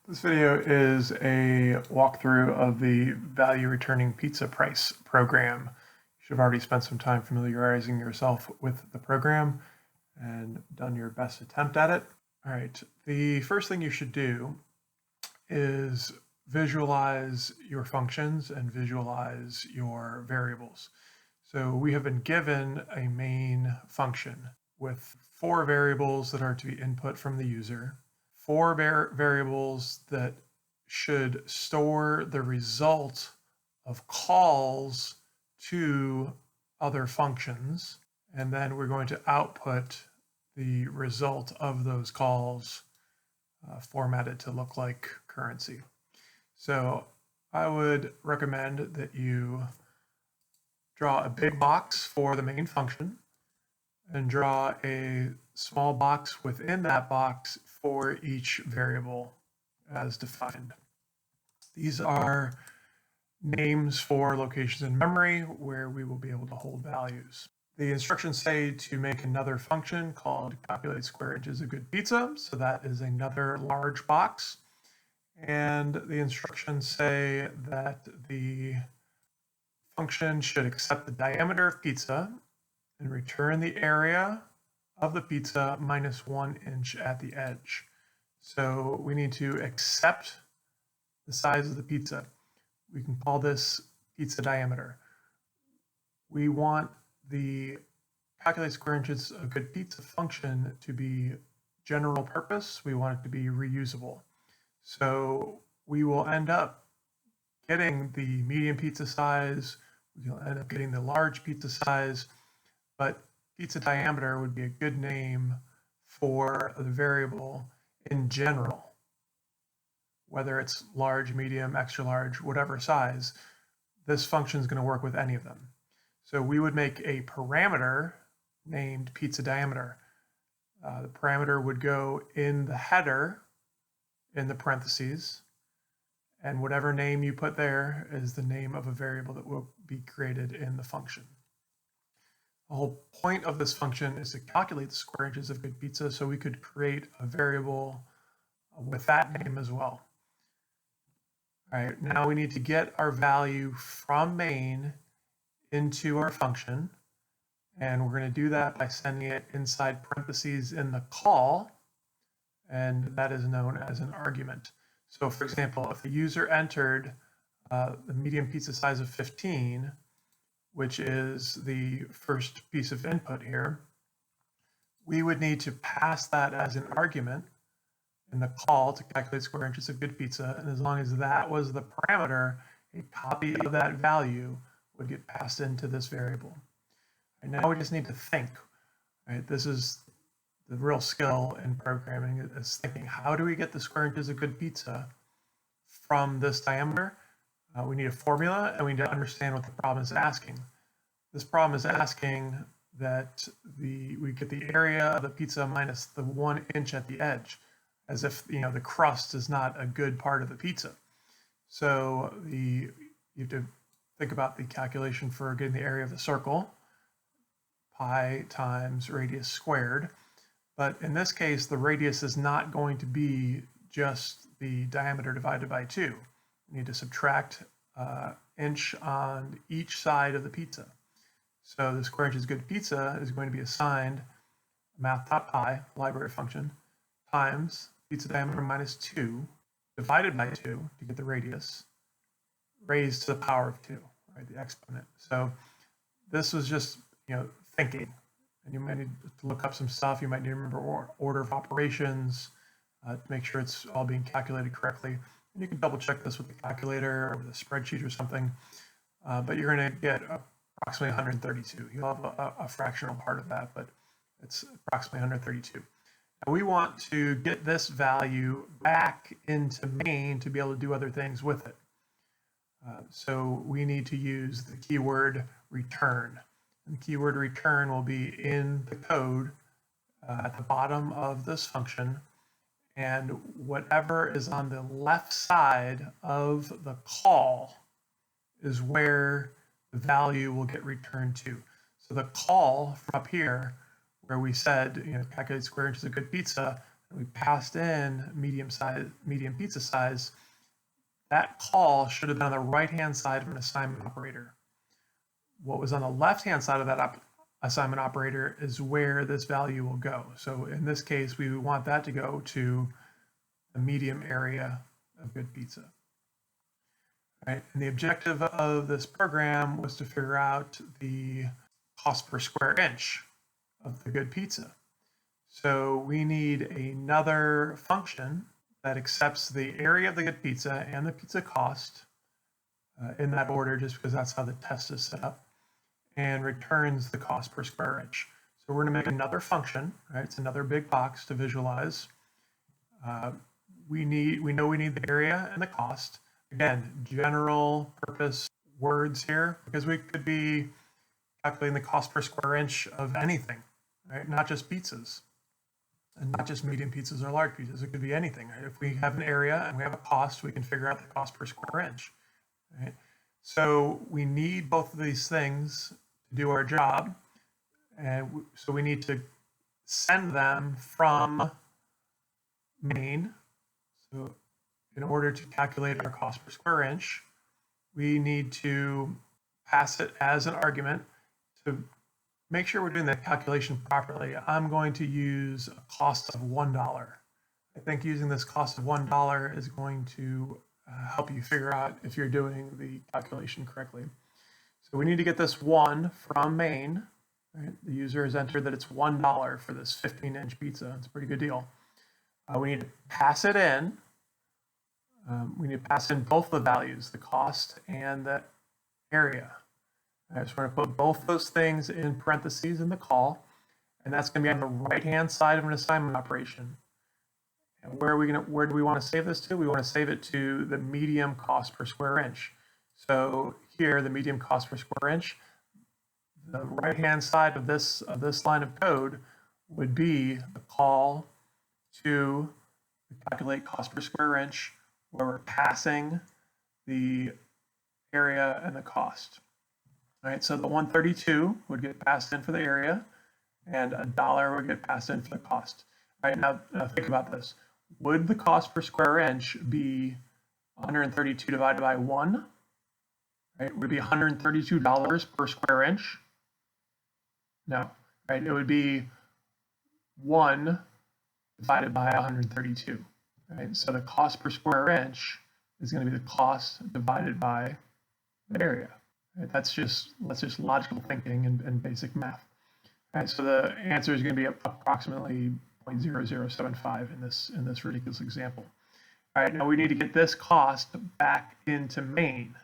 This video is a walkthrough of the value returning pizza price program. You should have already spent some time familiarizing yourself with the program and done your best attempt at it. All right, the first thing you should do is visualize your functions and visualize your variables. So we have been given a main function with 4 variables that are to be input from the user, 4 variables that should store the result of calls to other functions, and then we're going to output the result of those calls formatted to look like currency. So I would recommend that you draw a big box for the main function and draw a small box within that box for each variable as defined. These are names for locations in memory where we will be able to hold values. The instructions say to make another function called calculate square inches of good pizza, so that is another large box. And the instructions say that the function should accept the diameter of pizza and return the area of the pizza minus 1 inch at the edge. So we need to accept the size of the pizza. We can call this pizza diameter. We want the calculate square inches of good pizza function to be general purpose. We want it to be reusable. So we will end up getting the medium pizza size, we'll end up getting the large pizza size, but pizza diameter would be a good name for the variable in general, whether it's large, medium, extra large, whatever size. This function is going to work with any of them. So we would make a parameter named pizza diameter. The parameter would go in the header in the parentheses, and whatever name you put there is the name of a variable that will be created in the function. The whole point of this function is to calculate the square inches of good pizza, so we could create a variable with that name as well. All right, now we need to get our value from main into our function, and we're going to do that by sending it inside parentheses in the call, and that is known as an argument. So for example, if the user entered the medium pizza size of 15, which is the first piece of input here, we would need to pass that as an argument in the call to calculate square inches of good pizza. And as long as that was the parameter, a copy of that value would get passed into this variable. And now we just need to think, right? This is the real skill in programming, is thinking, how do we get the square inches of good pizza from this diameter? We need a formula, and we need to understand what the problem is asking. This problem is asking that we get the area of the pizza minus the 1 inch at the edge, as if the crust is not a good part of the pizza. So you have to think about the calculation for getting the area of the circle, pi times radius squared. But in this case, the radius is not going to be just the diameter divided by 2. We need to subtract inch on each side of the pizza. So the square inches good pizza is going to be assigned math.pi, library function, times pizza diameter minus 2 divided by 2 to get the radius, raised to the power of 2, right, the exponent. So this was just thinking. And you might need to look up some stuff. You might need to remember order of operations to make sure it's all being calculated correctly. And you can double check this with the calculator or with a spreadsheet or something. But you're going to get approximately 132. You'll have a fractional part of that, but it's approximately 132. Now we want to get this value back into main to be able to do other things with it. So we need to use the keyword return. And the keyword return will be in the code at the bottom of this function, and whatever is on the left side of the call is where the value will get returned to. So the call from up here, where we said calculate square inches of good pizza, we passed in medium pizza size, that call should have been on the right-hand side of an assignment operator. What was on the left-hand side of that assignment operator is where this value will go. So in this case, we want that to go to the medium area of good pizza. Right? And the objective of this program was to figure out the cost per square inch of the good pizza. So we need another function that accepts the area of the good pizza and the pizza cost in that order, just because that's how the test is set up, and returns the cost per square inch. So we're going to make another function, right? It's another big box to visualize. We know we need the area and the cost. Again, general purpose words here, because we could be calculating the cost per square inch of anything, right? Not just pizzas, and not just medium pizzas or large pizzas. It could be anything, right? If we have an area and we have a cost, we can figure out the cost per square inch, right? So we need both of these things to do our job, and so we need to send them from main. So in order to calculate our cost per square inch, we need to pass it as an argument. To make sure we're doing the calculation properly, I'm going to use a cost of $1. I think using this cost of $1 is going to help you figure out if you're doing the calculation correctly. So we need to get this 1 from main. Right? The user has entered that it's $1 for this 15-inch pizza. It's a pretty good deal. We need to pass it in. We need to pass in both the values, the cost and the area. All right, so we're going to put both those things in parentheses in the call, and that's going to be on the right-hand side of an assignment operation. And where do we want to save this to? We want to save it to the medium cost per square inch. So here, the medium cost per square inch, the right-hand side of this line of code would be the call to calculate cost per square inch, where we're passing the area and the cost. All right, so the 132 would get passed in for the area, and $1 would get passed in for the cost. All right, now think about this. Would the cost per square inch be 132 divided by 1? Right, would it be $132 per square inch? No, right, it would be 1 divided by 132. Right, so the cost per square inch is going to be the cost divided by the area. Right, that's just logical thinking and basic math. All right, so the answer is going to be approximately 0.0075 in this ridiculous example. All right, now we need to get this cost back into main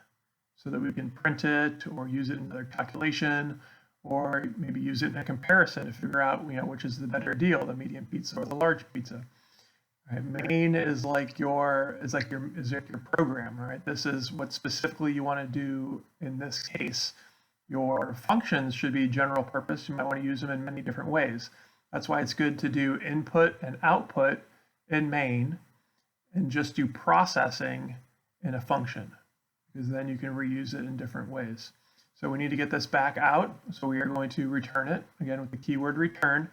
so that we can print it or use it in another calculation, or maybe use it in a comparison to figure out which is the better deal, the medium pizza or the large pizza. Right, main is like your program, right? This is what specifically you want to do in this case. Your functions should be general purpose. You might want to use them in many different ways. That's why it's good to do input and output in main and just do processing in a function, because then you can reuse it in different ways. So we need to get this back out. So we are going to return it again with the keyword return.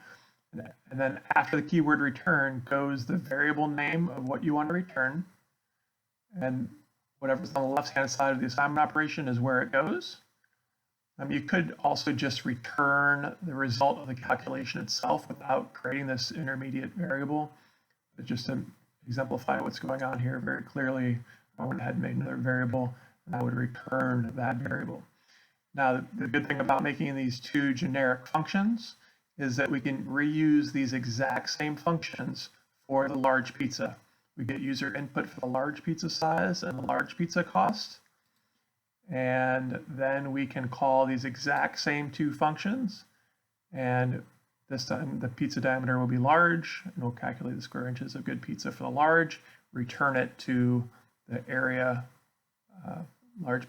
And then after the keyword return goes the variable name of what you want to return. And whatever's on the left-hand side of the assignment operation is where it goes. You could also just return the result of the calculation itself without creating this intermediate variable. But just to exemplify what's going on here very clearly, I went ahead and made another variable, and I would return that variable. Now, the good thing about making these two generic functions is that we can reuse these exact same functions for the large pizza. We get user input for the large pizza size and the large pizza cost. And then we can call these exact same two functions. And this time the pizza diameter will be large, and we'll calculate the square inches of good pizza for the large, return it to the area, large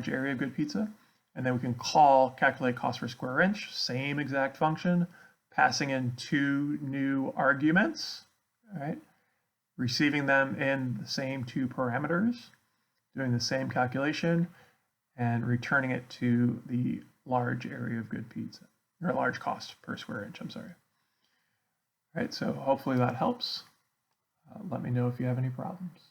area of good pizza. And then we can calculate cost per square inch, same exact function, passing in two new arguments, right? Receiving them in the same two parameters, doing the same calculation, and returning it to the large area of good pizza, or large cost per square inch, I'm sorry. All right, so hopefully that helps. Let me know if you have any problems.